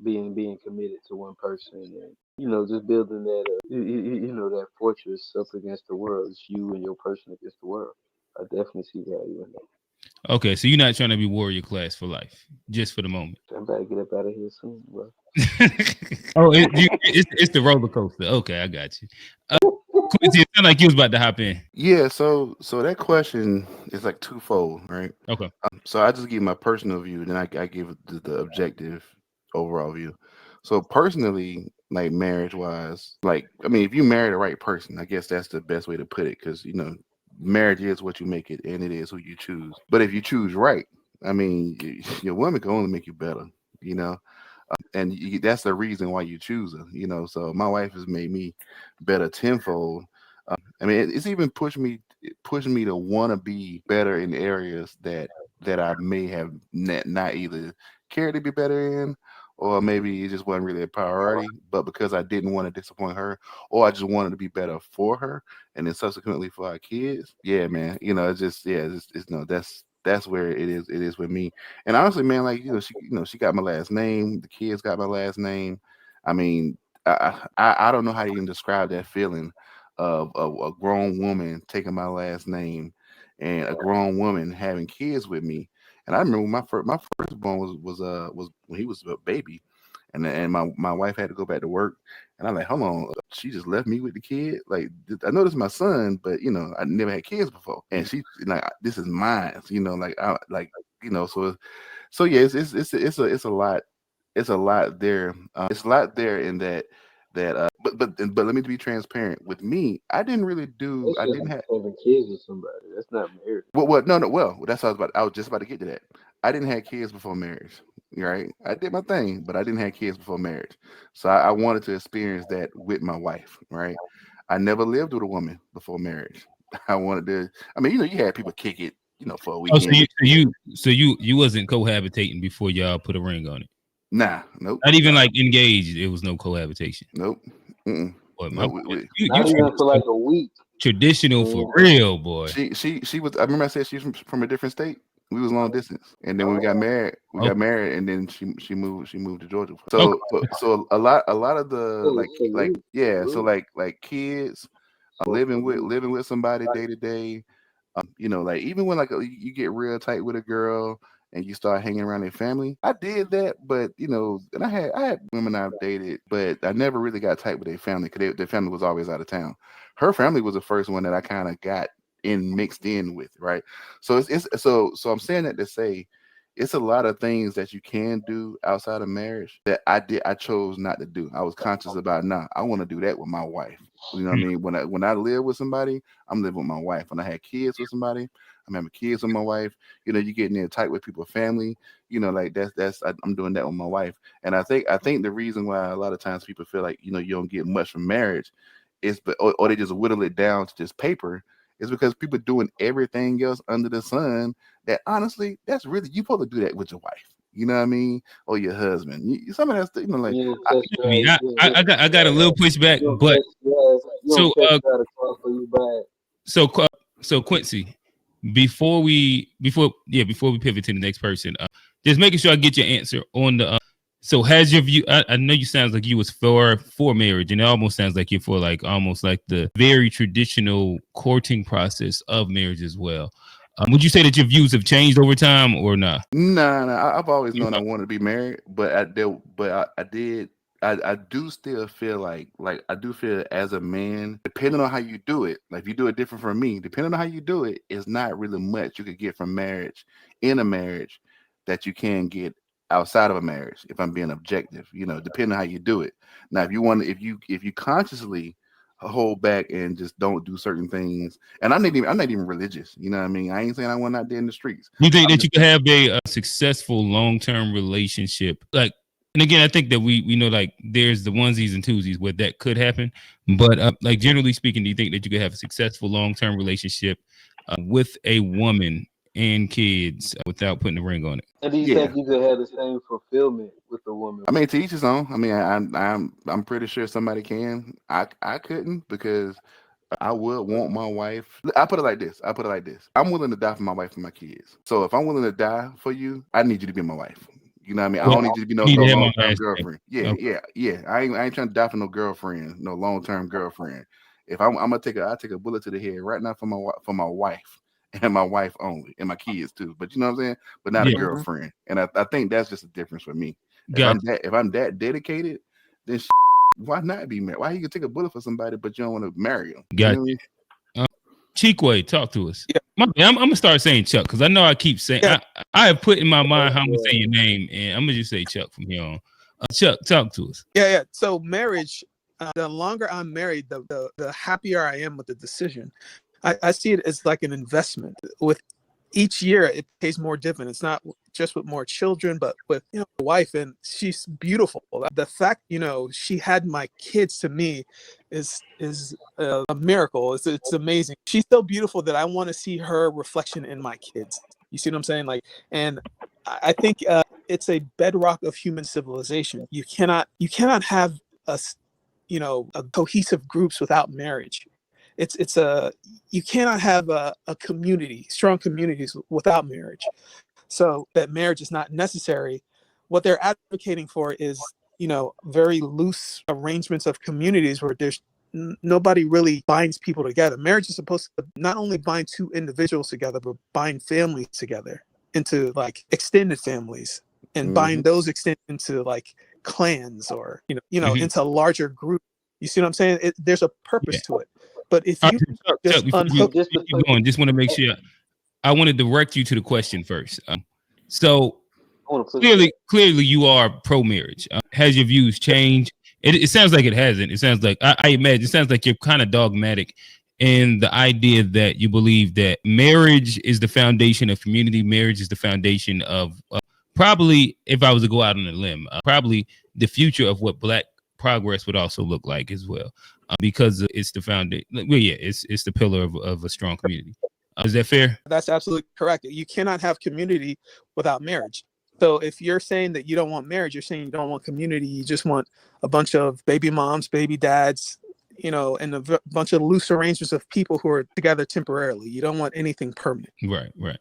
being committed to one person, and just building that that fortress up against the world. It's you and your person against the world. I definitely see value in that. Okay, so you're not trying to be warrior class for life, just for the moment. I'm about to get up out of here soon, bro. Oh, it's the roller coaster. Okay, I got you. Quincy, it sounded like you was about to hop in. Yeah, so that question is like twofold, right? Okay. So I just give my personal view, then I give the objective overall view. So personally, like marriage wise, like I mean, if you marry the right person, I guess that's the best way to put it, because marriage is what you make it, and it is who you choose. But if you choose right, I mean, your woman can only make you better, you know, and that's the reason why you choose her, So my wife has made me better tenfold. I mean, it's even pushing me to want to be better in areas that I may have not either cared to be better in, or maybe it just wasn't really a priority. But because I didn't want to disappoint her, or I just wanted to be better for her, and then subsequently for our kids. Yeah, man. It's just yeah, it's no. That's where it is. It is with me. And honestly, man, like she got my last name. The kids got my last name. I mean, I don't know how to even describe that feeling of a grown woman taking my last name, and a grown woman having kids with me. And I remember my firstborn was when he was a baby, and my wife had to go back to work, and I'm like, hold on, she just left me with the kid. Like I know this is my son, but I never had kids before, and she like this is mine. Like I like so yeah, it's a lot. It's a lot there. It's a lot there in that. But let me be transparent. With me, I didn't really do. That's I just didn't have. having kids with somebody. That's not marriage. What? No, no. Well, that's what I was about. I was just about to get to that. I didn't have kids before marriage. Right? I did my thing, but I didn't have kids before marriage. So I wanted to experience that with my wife. Right? I never lived with a woman before marriage. I wanted to. I mean, you had people kick it, for a Oh, so weekend. you wasn't cohabitating before y'all put a ring on it. Nah, nope, Not even like engaged. It was no cohabitation. nope, mm-mm. Boy, my No. boy, you Not even for like a week. traditional for Mm. real, boy. She was. I remember I said she's from a different state. We was long distance, and then when we got Oh, married. We Okay. got married, and then she moved. She moved to Georgia. Okay. So a lot of the oh, like salute, yeah. So salute. like kids Oh, salute. living with somebody day to day. Like even when like you get real tight with a girl and you start hanging around their family. I did that, but and I had women I've dated, but I never really got tight with their family because their family was always out of town. Her family was the first one that I kind of got in mixed in with, right? So so I'm saying that to say it's a lot of things that you can do outside of marriage that I chose not to do. I was conscious about, nah, I want to do that with my wife. You know what I mean? When I live with somebody, I'm living with my wife. When I had kids with somebody, I'm having kids with my wife. You getting in tight with people's family. Like I'm doing that with my wife. And I think the reason why a lot of times people feel like you don't get much from marriage is, or they just whittle it down to just paper, is because people doing everything else under the sun. That honestly, that's really you supposed to do that with your wife. You know what I mean? Or your husband. Some of that stuff, like You don't I, test I mean, drive. I got a little pushback, You don't but test drive. You don't so test drive the car for you buy it. so so Quincy, before we pivot to the next person, just making sure I get your answer on the. So has your view? I know you sounds like you was for marriage, and it almost sounds like you're for like almost like the very traditional courting process of marriage as well. Would you say that your views have changed over time or not? nah, nah. I've always known I Okay. wanted to be married, but I did. I do still feel like I do feel as a man, depending on how you do it. Like if you do it different from me, depending on how you do it, it's not really much you could get from marriage in a marriage that you can get outside of a marriage. If I'm being objective, depending on how you do it. Now, if you consciously hold back and just don't do certain things, and I'm not even religious. You know what I mean? I ain't saying I want out there in the streets. You think I'm that just you could have a successful long term relationship? Like, and again, I think that we know like there's the onesies and twosies where that could happen, but like generally speaking, do you think that you could have a successful long term relationship with a woman and kids without putting a ring on it? And do you yeah. think you could have the same fulfillment with a woman? I mean, to each his own. I mean, I'm pretty sure somebody can. I couldn't because I would want my wife. I put it like this. I'm willing to die for my wife and my kids. So if I'm willing to die for you, I need you to be my wife. You know what I mean? I Well, don't need you to be no you need to have long my term last name. girlfriend. Yeah, Okay. yeah. I ain't trying to die for no girlfriend, no long term girlfriend. If I'm gonna I take a bullet to the head right now for my wife and my wife only and my kids too. But you know what I'm saying? But not a Yeah, girlfriend. And I think that's just a difference for me. got If I'm that dedicated, then why not be married? Why you can take a bullet for somebody but you don't want to marry them? you, You got know what I mean? you. Cheekway, talk to us. Yeah, I'm gonna start saying Chuck because I know I keep saying yeah, I have put in my mind how I'm gonna say Yeah. your name, and I'm gonna just say Chuck from here on. Chuck, talk to us. yeah. So marriage, the longer I'm married, the happier I am with the decision. I see it as like an investment. With each year, it pays more dividends. It's not just with more children, but with a wife, and she's beautiful. The fact she had my kids to me is a miracle. It's amazing. She's so beautiful that I want to see her reflection in my kids. You see what I'm saying? Like, and I think it's a bedrock of human civilization. You cannot have a cohesive groups without marriage. It's a You cannot have a community, strong communities without marriage. So that marriage is not necessary. What they're advocating for is very loose arrangements of communities where there's nobody really binds people together. Marriage is supposed to not only bind two individuals together, but bind families together into like extended families, and Mm-hmm. bind those extended into like clans, or Mhm. into a larger group. You see what I'm saying? There's a Yeah. purpose to it. But if All you right, Chuck, just before So unhook, just you to keep put, going, just want to make sure I want to direct you to the question first. So I want to put clearly you are pro marriage. Has your views changed? It sounds like it hasn't. It sounds like I imagine. It sounds like you're kind of dogmatic in the idea that you believe that marriage is the foundation of community. Marriage is the foundation of probably, if I was to go out on a limb, probably the future of what Black progress would also look like as well, because it's the foundation. Well, yeah, it's the pillar of a strong community. Is that fair? that's absolutely correct. You cannot have community without marriage. So if you're saying that you don't want marriage, you're saying you don't want community. You just want a bunch of baby moms, baby dads, and a bunch of loose arrangements of people who are together temporarily. You don't want anything permanent. Right, right.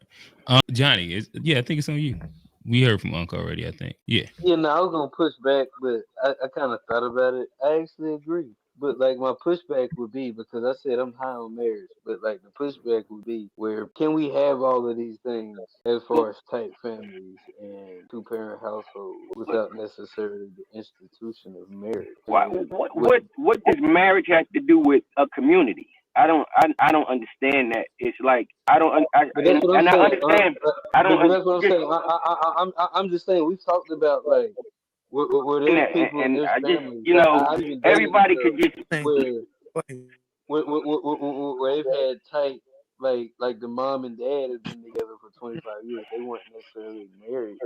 Johnny, yeah, I think it's on you. We heard from Uncle already, I think. Yeah. Yeah, no, I was gonna push back, but I kind of thought about it. I actually agree, but like my pushback would be because I said I'm high on marriage, but like the pushback would be where can we have all of these things as far as tight families and two-parent households without necessarily the institution of marriage? Why, And what? what does marriage have to do with a community? I don't understand that. It's like I don't But that's what I'm and I saying. understand. I But don't that's what I'm just saying. I'm just saying we talked about like where and there's people and there's I just families. I've even dated everybody stuff could just where where they've had tight like the mom and dad have been together for 25 years. They weren't necessarily married.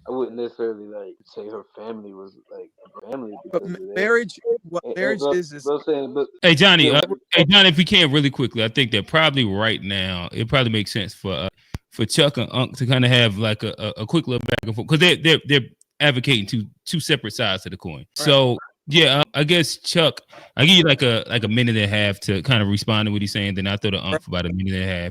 I wouldn't necessarily like say her family was like a family But because of that. marriage, what marriage But, is but I'm saying, but Hey Johnny, yeah, hey Johnny, if we can really quickly, I think that probably right now it probably makes sense for Chuck and Unc to kind of have like a quick little back and forth because they're advocating two separate sides of the coin. right. So yeah, I guess Chuck, I give you like a minute and a half to kind of respond to what he's saying. Then I throw to Unc Right. for about a minute and a half.